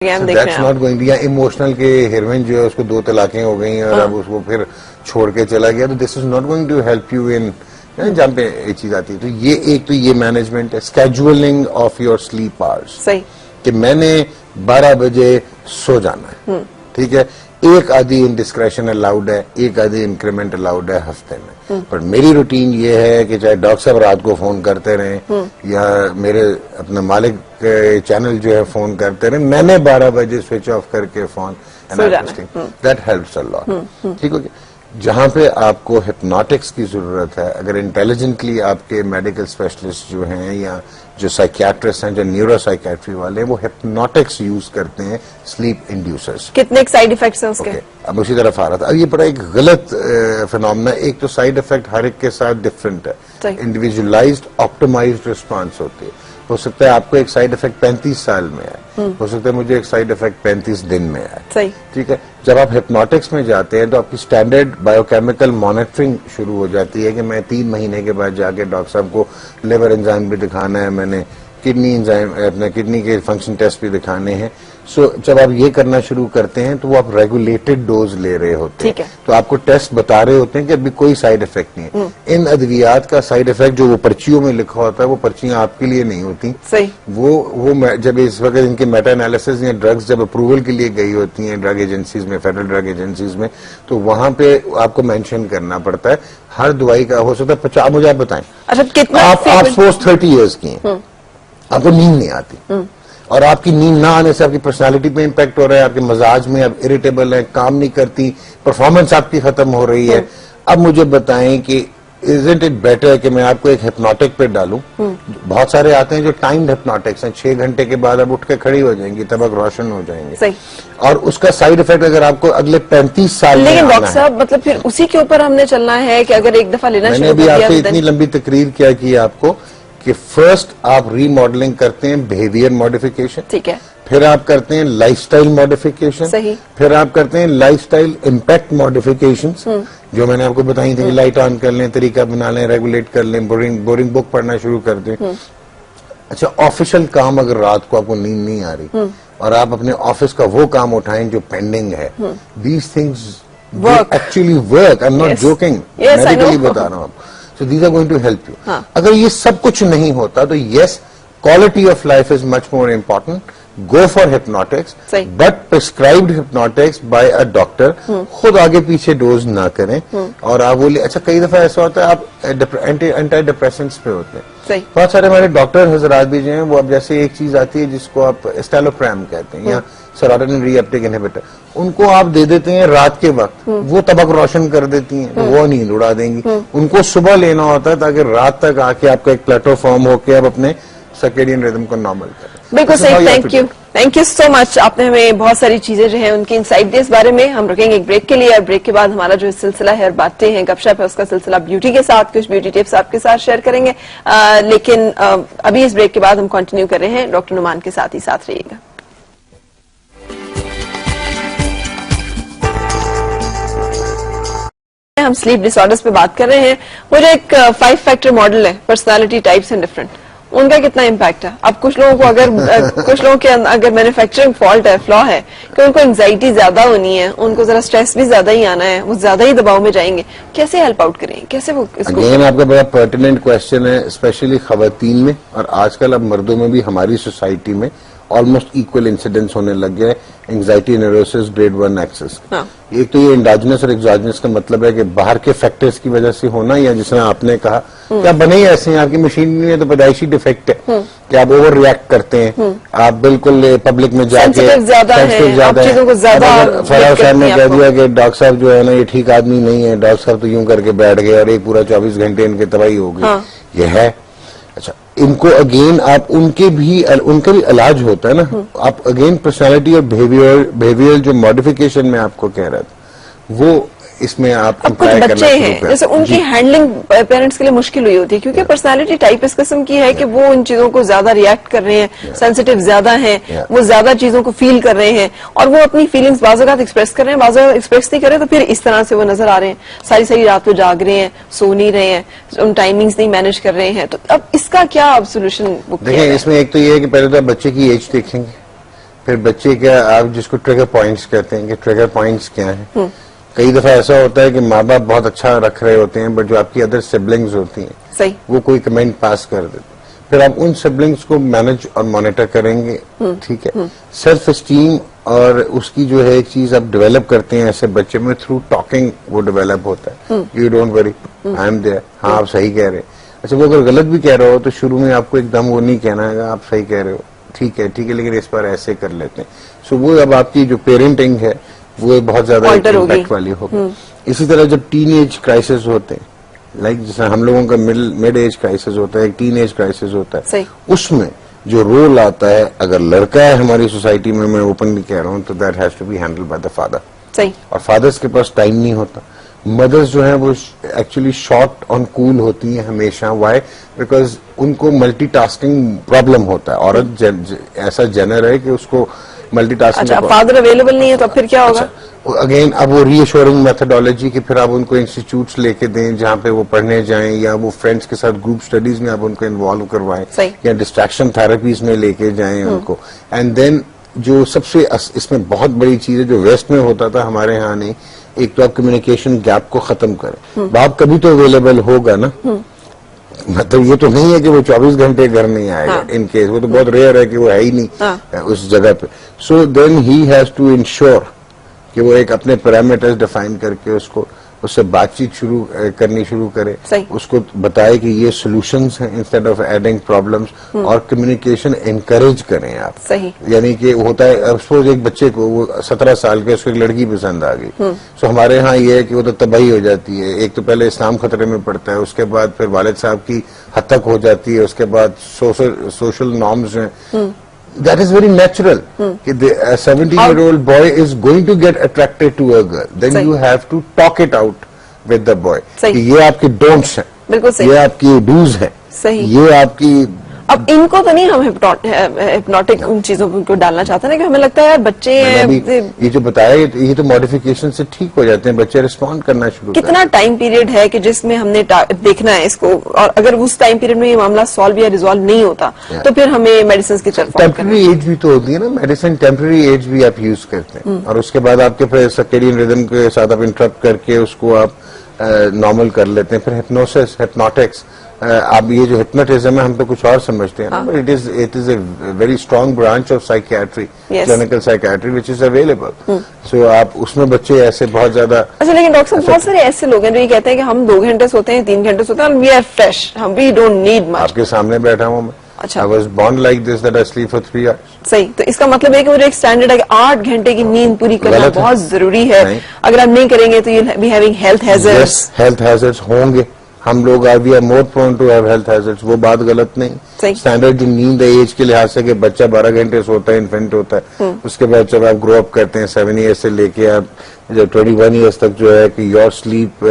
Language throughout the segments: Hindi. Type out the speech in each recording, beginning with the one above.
दैट्स नॉट गोइंग, या इमोशनल के हीरोइन जो है उसको 2 तलाकें हो गई और अब उसको फिर छोड़ के चला गया, तो this is not going to help you in, जहाँ पे ये चीज आती है। तो ये एक तो ये मैनेजमेंट है, scheduling of your sleep hours, सही कि मैंने 12 बजे सो जाना है, ठीक है। एक आधी इंडिस्क्रेशन अलाउड है, एक आधी इंक्रीमेंट अलाउड है हफ्ते में, पर मेरी रूटीन ये है कि चाहे डॉक्टर साहब रात को फोन करते रहे या मेरे अपने मालिक के चैनल जो है फोन करते रहे, मैंने 12 बजे स्विच ऑफ करके phone, that helps a lot, ठीक है। जहां पे आपको हिप्नोटिक्स की जरूरत है, अगर इंटेलिजेंटली आपके मेडिकल स्पेशलिस्ट जो हैं या जो साइकियाट्रिस्ट हैं, जो न्यूरो साइकियाट्री वाले हैं, वो हिप्नोटिक्स यूज करते हैं स्लीप इंड्यूसर्स। कितने साइड इफेक्ट्स हैं उसके? अब उसी तरफ आ रहा था। अब ये बड़ा एक गलत फिनोमेना, एक तो साइड इफेक्ट हर एक के साथ डिफरेंट है, इंडिविजुअलाइज्ड ऑप्टिमाइज्ड रिस्पॉन्स होती है। हो सकता है आपको एक साइड इफेक्ट 35 साल में आए, हो सकता है मुझे एक साइड इफेक्ट 35 दिन में आए, ठीक है। जब आप हिप्नोटिक्स में जाते हैं तो आपकी स्टैंडर्ड बायोकेमिकल मॉनिटरिंग शुरू हो जाती है कि मैं 3 महीने के बाद जाके डॉक्टर साहब को लिवर एंजाइम भी दिखाना है, मैंने किडनी एंजाइम, अपने किडनी के फंक्शन टेस्ट भी दिखाने हैं। सो जब आप ये करना शुरू करते हैं तो वो आप रेगुलेटेड डोज ले रहे होते हैं, तो आपको टेस्ट बता रहे होते हैं कि अभी कोई साइड इफेक्ट नहीं है। इन अद्वियात का साइड इफेक्ट जो वो पर्चियों में लिखा होता है, वो पर्चियां आपके लिए नहीं होती, सही। वो जब इस वक्त इनके मेटा एनालिसिस या ड्रग्स जब अप्रूवल के लिए गई होती हैं ड्रग एजेंसीज में, फेडरल ड्रग एजेंसीज में, तो वहां पे आपको मेंशन करना पड़ता है हर दवाई का। हो सकता है 50, मुझे आप बताएं, अच्छा कितना आप सपोज 30 ईयर्स की हैं, आपको नींद नहीं आती, और आपकी नींद ना आने से आपकी पर्सनालिटी पे इम्पैक्ट हो रहा है, आपके मजाज में आप इरिटेबल है, काम नहीं करती, परफॉर्मेंस आपकी खत्म हो रही है। अब मुझे बताएं कि इजंट इट बेटर कि मैं आपको एक हिप्नोटिक पे डालूं? बहुत सारे आते हैं जो टाइम्ड हिप्नोटिक्स हैं, 6 घंटे के बाद आप उठ के खड़ी हो जाएंगी, तबक रोशन हो जाएंगे, सही। और उसका साइड इफेक्ट अगर आपको अगले 35 साल लेकिन डॉक्टर साहब मतलब फिर उसी के ऊपर हमने चलना है कि अगर एक दफा लेना, मैंने अभी आपसे इतनी लंबी तकरीर क्या की आपको कि फर्स्ट आप रीमॉडलिंग करते हैं बिहेवियर मॉडिफिकेशन, ठीक है, फिर आप करते हैं लाइफस्टाइल मॉडिफिकेशन, सही, फिर आप करते हैं लाइफस्टाइल इम्पैक्ट मॉडिफिकेशंस, जो मैंने आपको बताई थी कि लाइट ऑन कर लें, तरीका बना लें, रेगुलेट कर लें, बोरिंग बुक पढ़ना शुरू कर दें। अच्छा, ऑफिशियल काम अगर रात को आपको नींद नहीं आ रही और आप अपने ऑफिस का वो काम उठाएं जो पेंडिंग है, these things actually work, I am not joking, medically बता रहा हूं आपको। So these are going to help you. अगर ये सब कुछ नहीं होता तो yes, quality of life is much more important. Go for hypnotics, but prescribed hypnotics by a doctor. खुद आगे पीछे डोज ना करें। और आप बोले, अच्छा कई दफा ऐसा होता है आप एंटी डिप्रेसेंट्स पे होते हैं, बहुत सारे हमारे डॉक्टर हजरात भी जो हैं वो, अब जैसे एक चीज आती है जिसको आप एस्टेलोप्रैम कहते हैं या सेरोटोनिन रीअपटेक इनहिबिटर, उनको आप दे देते हैं रात के वक्त, वो तबक रोशन कर देती हैं, वो नींद उड़ा देंगी। उनको सुबह लेना होता है ताकि रात तक आके आपका एक प्लेटो फॉर्म होकर आप अपने सर्केडियन रिदम को नॉर्मल करें। बिल्कुल सही, थैंक यू सो मच। आपने हमें बहुत सारी चीजें जो है उनकी इनसाइट दी इस बारे में। हम रुकेंगे एक ब्रेक के लिए, और ब्रेक के बाद हमारा जो सिलसिला है बातें हैं, गपशप है, उसका सिलसिला ब्यूटी के साथ, कुछ ब्यूटी टिप्स आपके साथ शेयर करेंगे। लेकिन अभी इस ब्रेक के बाद हम कंटिन्यू कर रहे हैं, डॉक्टर नुमान के साथ ही साथ रहिएगा। हम स्लीप डिसऑर्डर्स पे बात कर रहे हैं। वो जो एक 5 फैक्टर मॉडल है, पर्सनालिटी टाइप्स एंड डिफरेंट, उनका कितना इम्पैक्ट है? अब कुछ लोगों को अगर कुछ लोगों के अगर मैन्युफैक्चरिंग फॉल्ट है, फ्लॉ है कि उनको एंजाइटी ज्यादा होनी है, उनको जरा स्ट्रेस भी ज्यादा ही आना है, वो ज्यादा ही दबाव में जाएंगे, कैसे हेल्प आउट करें, कैसे वो इसको? अगेन आपका बड़ा पर्टिनेंट क्वेश्चन है, स्पेशली खवातीन में, और आजकल अब मर्दों में भी हमारी सोसाइटी में ऑलमोस्ट इक्वल इंसिडेंस होने लग गया है एंग्जाइटी न्यूरोसिस ग्रेड 1 एक्सेस। एक तो ये इंडाजिनस और एक्सोजिनस का मतलब है कि बाहर के फैक्टर्स की वजह से होना, या जिसमें आपने कहा कि आप बने ही ऐसे हैं, आपकी मशीन में तो पैदाइशी डिफेक्ट है कि आप ओवर रिएक्ट करते हैं, आप बिल्कुल पब्लिक में जाके ज्यादा फराज साहब ने कह दिया कि डॉक्टर साहब जो है ना ये ठीक आदमी नहीं है, डॉक्टर साहब तो यूं करके बैठ गए और एक पूरा 24 घंटे इनकी तबाही हो गई, ये है। अच्छा, इनको अगेन आप उनका भी इलाज होता है ना, आप अगेन पर्सनालिटी और बिहेवियर जो मॉडिफिकेशन में आपको कह रहा था, वो इसमें आप कुछ बच्चे हैं जैसे उनकी हैंडलिंग पेरेंट्स के लिए मुश्किल हुई होती है, क्योंकि पर्सनालिटी टाइप इस किस्म की है कि वो उन चीजों को ज्यादा रिएक्ट कर रहे हैं, सेंसिटिव ज्यादा हैं, वो ज्यादा चीजों को फील कर रहे हैं, और वो अपनी फीलिंग्स बाज़ एक्सप्रेस कर रहे हैं, बाज़ एक्सप्रेस नहीं कर रहे, तो फिर इस तरह से वो नजर आ रहे हैं, सारी सारी रात को जाग रहे हैं, सो नहीं रहे हैं, उन टाइमिंग्स नहीं मैनेज कर रहे हैं। तो अब इसका क्या आप सोल्यूशन? देखिए, इसमें एक तो ये है कि पहले तो आप बच्चे की एज देखेंगे, फिर बच्चे क्या, आप जिसको ट्रिगर पॉइंट्स कहते हैं कि ट्रिगर पॉइंट्स क्या हैं। कई दफा ऐसा होता है कि माँ बाप बहुत अच्छा रख रहे होते हैं, बट जो आपकी अदर सिबलिंग्स होती हैं सही, वो कोई कमेंट पास कर देते, फिर आप उन सिबलिंग्स को मैनेज और मॉनिटर करेंगे, ठीक है। सेल्फ एस्टीम और उसकी जो है एक चीज आप डेवलप करते हैं ऐसे बच्चे में, थ्रू टॉकिंग वो डेवलप होता है। You don't worry, I am there, हाँ आप सही कह रहे हैं। अच्छा, वो अगर गलत भी कह रहे हो तो शुरू में आपको एकदम वो नहीं कहना है आप सही कह रहे हो, ठीक है लेकिन इस पर ऐसे कर लेते हैं। सो वो अब आपकी जो पेरेंटिंग है वो बहुत ज्यादा इम्पैक्ट वाली होगी। इसी तरह जब टीन एज क्राइसिस होते हैं, लाइक जैसे हम लोगों का मिड एज क्राइसिस होता है, एक टीन एज क्राइसिस होता है, उसमें जो रोल आता है, अगर लड़का है हमारी सोसाइटी में, मैं ओपनली कह रहा हूँ, तो that has to be handled by the father. सही, और फादर्स के पास टाइम नहीं होता। मदर्स जो है वो एक्चुअली शॉर्ट ऑन कूल होती हैं हमेशा। वाई? बिकॉज उनको मल्टीटास्किंग प्रॉब्लम होता है। औरत ऐसा जेनर है कि उसको मल्टीटास्किंग। अच्छा, फादर अवेलेबल नहीं है तो फिर क्या होगा? अगेन अब वो रीअश्योरिंग मेथोडोलॉजी कि फिर आप उनको इंस्टीट्यूट्स लेके दें जहां पे वो पढ़ने जाएं, या वो फ्रेंड्स के साथ ग्रुप स्टडीज में आप उनको इन्वॉल्व करवाएं, या डिस्ट्रैक्शन थेरेपीज में लेके जाएं उनको। एंड देन जो सबसे इसमें बहुत बड़ी चीज है जो वेस्ट में होता था, हमारे यहाँ नहीं, एक तो आप कम्युनिकेशन गैप को खत्म करें। बाप कभी तो अवेलेबल होगा ना, मतलब ये तो नहीं है कि वो 24 घंटे घर नहीं आएगा। इन केस वो तो बहुत रेयर है कि वो है ही नहीं उस जगह पे। So then he has to ensure कि वो एक अपने पैरामीटर्स डिफाइन करके उससे बातचीत करनी शुरू करे, उसको बताए कि ये सॉल्यूशंस हैं इंस्टेड ऑफ एडिंग प्रॉब्लम्स, और कम्युनिकेशन एनकरेज करें आप। सही, यानी कि होता है सपोज एक बच्चे को, वो 17 साल के, उसको एक लड़की पसंद आ गई, सो हमारे यहाँ ये है कि वो तो तबाही हो जाती है। एक तो पहले इस्लाम खतरे में पड़ता है, उसके बाद फिर वालिद साहब की हद तक हो जाती है, उसके बाद सोशल नॉर्म्स हैं। That is very natural. A 17-year-old boy is going to get attracted to a girl. Then you have to talk it out with the boy. कि ये आपके don'ts हैं, बिल्कुल सही, ये आपकी do's हैं, सही, ये आपकी। अब इनको तो नहीं हम हिप्नोटिक उन चीजों को डालना चाहते हैं कि हमें लगता है यार बच्चे ये जो बताया ये तो मॉडिफिकेशन से ठीक हो जाते हैं, बच्चे रिस्पॉन्ड करना शुरू। कितना टाइम पीरियड है कि जिसमें हमने देखना है इसको, और अगर उस टाइम पीरियड में ये मामला सॉल्व या रिजॉल्व नहीं होता तो फिर हमें मेडिसिन की तरफ। टेम्पररी एज भी तो होती है ना, मेडिसिन टेम्पररी एज भी आप यूज करते हैं, और उसके बाद आपके फिर सर्केडियन रिदम के साथ आप इंटरप्ट करके उसको आप नॉर्मल कर लेते हैं। फिर हिप्नोसिस, हिप्नोटिक्स, आप ये जो हिप्नोटिज्म है हम तो कुछ और समझते हैं, but it is a very strong branch of psychiatry, clinical psychiatry which is available. So आप उसमें बच्चे ऐसे बहुत ज्यादा। अच्छा, लेकिन डॉक्टर साहब बहुत सारे ऐसे लोग हैं जो ये कहते हैं कि हम 2 घंटे सोते हैं, 3 घंटे सोते हैं, वी आर फ्रेश, हम वी डोंट नीड मच। आपके सामने बैठा हूँ मैं। अच्छा, I was born like this that I sleep for 3 hours. सही, तो इसका मतलब है कि मुझे एक स्टैंडर्ड है कि 8 घंटे की नींद पूरी करना बहुत जरूरी है। अगर आप नहीं करेंगे तो you'll be having health hazards. Yes, health hazards होंगे। हम लोग we are more prone to have health hazards, वो बात गलत नहीं। स्टैंडर्ड जो नींद है एज के लिहाज से कि बच्चा 12 घंटे सोता है, इन्फेंट होता है, उसके बाद जब आप ग्रो अप करते हैं 7 ईयर्स से लेके आप जब 21 ईयर्स तक जो है कि your sleep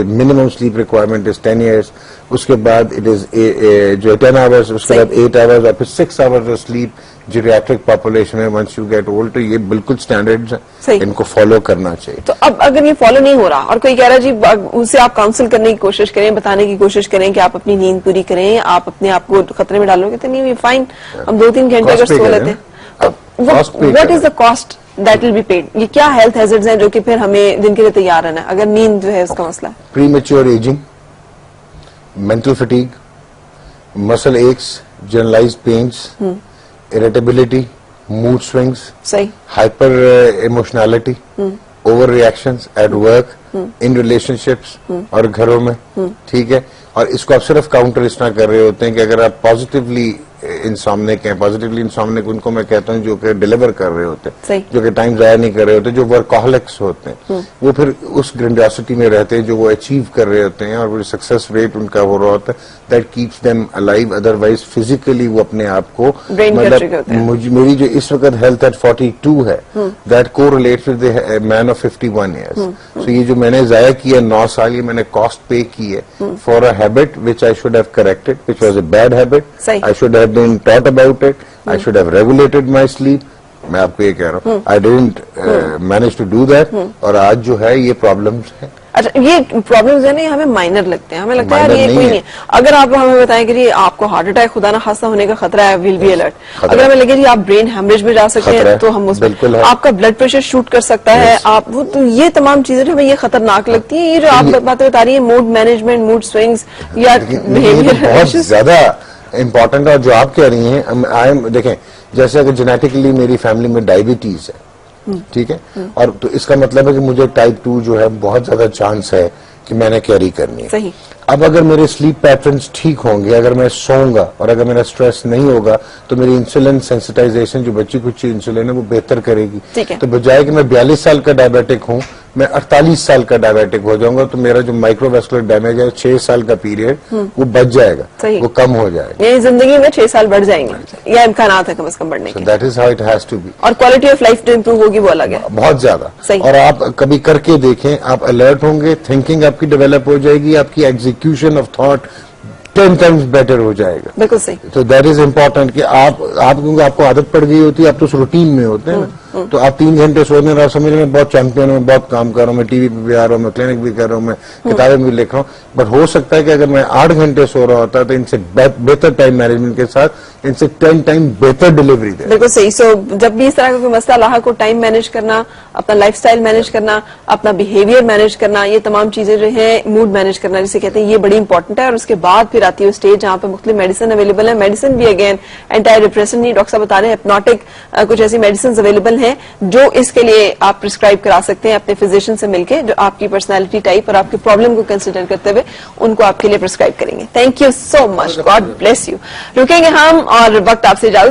minimum sleep requirement is 10 years, उसके बाद इट इज जो 10 आवर्स, उसके बाद 8 आवर्स और फिर 6 hours of sleep geriatric population में वंस यू गेट ओल्ड। तो ये बिल्कुल स्टैंडर्ड्स हैं, इनको फॉलो करना चाहिए। तो अब अगर ये फॉलो नहीं हो रहा और कोई कह रहा है जी उनसे आप काउंसिल करने की कोशिश करें, बताने की कोशिश करें कि आप अपनी नींद पूरी करें, आप अपने आप को खतरे में डालोगे, तो नहीं फाइन, हम 2-3 घंटे अगर सो लेते हैं, what is the cost that will be paid? ये क्या हेल्थ हैजर्ड्स हैं जो कि फिर हमें जिनके लिए तैयार रहना है अगर नींद जो है उसका मसला? Premature ageing, mental fatigue, muscle aches, generalised pains, irritability, mood swings, hyper emotionality, overreactions at work, in relationships और घरों में, ठीक है। और इसको आप सिर्फ काउंटर इस तरह कर रहे होते हैं कि अगर आप पॉजिटिवली इंसोम्निक हैं, पॉजिटिवली इंसोम्निक उनको मैं कहता हूं जो कि डिलीवर कर रहे होते हैं, जो कि टाइम जाया नहीं कर रहे होते, जो वर्कहॉलिक्स होते हैं, वो फिर उस ग्रेंडियोसिटी में रहते हैं जो वो अचीव कर रहे होते हैं और वो सक्सेस रेट उनका हो रहा होता है, that keeps them alive. Otherwise physically वो अपने आप को, मतलब मेरी जो इस वक्त हेल्थ एट 42 है, that correlates with the man of 51 years. So ये जो मैंने जाया किया 9 साल, ये मैंने कॉस्ट पे की है for a habit which I should have corrected, which was a bad habit. I should have been taught about it. I should have regulated my sleep. मैं आपको ये कह रहा हूँ, I didn't manage to do that. और आज जो है ये प्रॉब्लम्स है। अच्छा, ये प्रॉब्लम्स है ना, हमें माइनर लगते हैं, हमें लगता है यार Minor ये नहीं कोई है। नहीं है। अगर आप हमें बताएं कि जी आपको हार्ट अटैक खुदा ना खास्ता होने का खतरा है, विल बी अलर्ट। खतरा अगर हमें लगे जी आप ब्रेन हेमरेज में जा सकते खतरा हैं है, तो हम उसमें, बिल्कुल है। आपका ब्लड प्रेशर शूट कर सकता है, Yes. आप वो तो ये तमाम चीजें हमें ये खतरनाक लगती है। ये जो आप बातें बता रही है, मूड मैनेजमेंट, मूड स्विंग्स या लेकिन ये तो बिहेवियर बहुत इश्यूज, ज्यादा इम्पोर्टेंट है। और जो आप कह रही हैं, आई एम देखें, जैसे अगर जेनेटिकली मेरी फैमिली में डायबिटीज है, ठीक है, और तो इसका मतलब है कि मुझे टाइप 2 जो है बहुत ज्यादा चांस है कि मैंने कैरी करनी है। सही। अब अगर मेरे स्लीप पैटर्न्स ठीक होंगे, अगर मैं सोऊंगा और अगर मेरा स्ट्रेस नहीं होगा, तो मेरी इंसुलिन सेंसिटाइजेशन, जो बच्ची कुछ इंसुलिन है, वो बेहतर करेगी। ठीक है। तो बजाय कि मैं 42 साल का डायबिटिक हूं, मैं 48 साल का डायबिटिक हो जाऊंगा, तो मेरा जो माइक्रोवेस्कुलर डैमेज है 6 साल का पीरियड, वो बच जाएगा, सही। वो कम हो जाएगा। यानी जिंदगी में 6 साल बढ़ जाएंगे या इम्कानात है कम से कम बढ़ने सो के, that is how it has to be. और क्वालिटी ऑफ लाइफ जो इम्प्रूव होगी वो अलग है। बहुत ज्यादा। सही। और आप कभी करके देखें, आप अलर्ट होंगे, थिंकिंग आपकी डेवलप हो जाएगी, आपकी execution of thought 10 times better हो जाएगा। बिल्कुल सही। तो दैट इज इम्पोर्टेंट कि आप क्योंकि आपको आदत पड़ गई होती है, आप तो उस रूटीन में होते हैं ना, तो आप 3 घंटे सोने और आप समझ रहे हैं बहुत चैंपियन हूं, मैं बहुत काम कर रहा हूं, मैं टीवी पे भी आ रहा हूं, मैं क्लिनिक भी कर रहा हूं, मैं किताबें भी लिख रहा हूं, बट हो सकता है कि अगर मैं 8 घंटे सो रहा होता तो इनसे बेहतर टाइम मैनेजमेंट के साथ इनसे 10 टाइम बेहतर डिलीवरी दे। बिल्कुल सही। सो जब भी इस तरह का कोई मसला लाहा को टाइम मैनेज करना, अपना लाइफस्टाइल मैनेज करना, अपना बिहेवियर मैनेज करना, ये तमाम चीजें जो है, मूड मैनेज करना जिसे कहते हैं, ये बड़ी इंपॉर्टेंट है। और उसके बाद फिर आती है स्टेज जहां पर मुख्तलिफ मेडिसिन अवेलेबल है। मेडिसिन भी अगेन एंटी डिप्रेशन नहीं, डॉक्टर साहब बता रहे हैं हिप्नोटिक कुछ ऐसी मेडिसिन अवेलेबल हैं जो इसके लिए आप प्रिस्क्राइब करा सकते हैं अपने फिजिशियन से मिलकर, जो आपकी पर्सनैलिटी टाइप और आपकी प्रॉब्लम को कंसिडर करते हुए उनको आपके लिए प्रिस्क्राइब करेंगे। Thank you so much, God bless you. रुकेंगे हम और वक्त आपसे इजाजत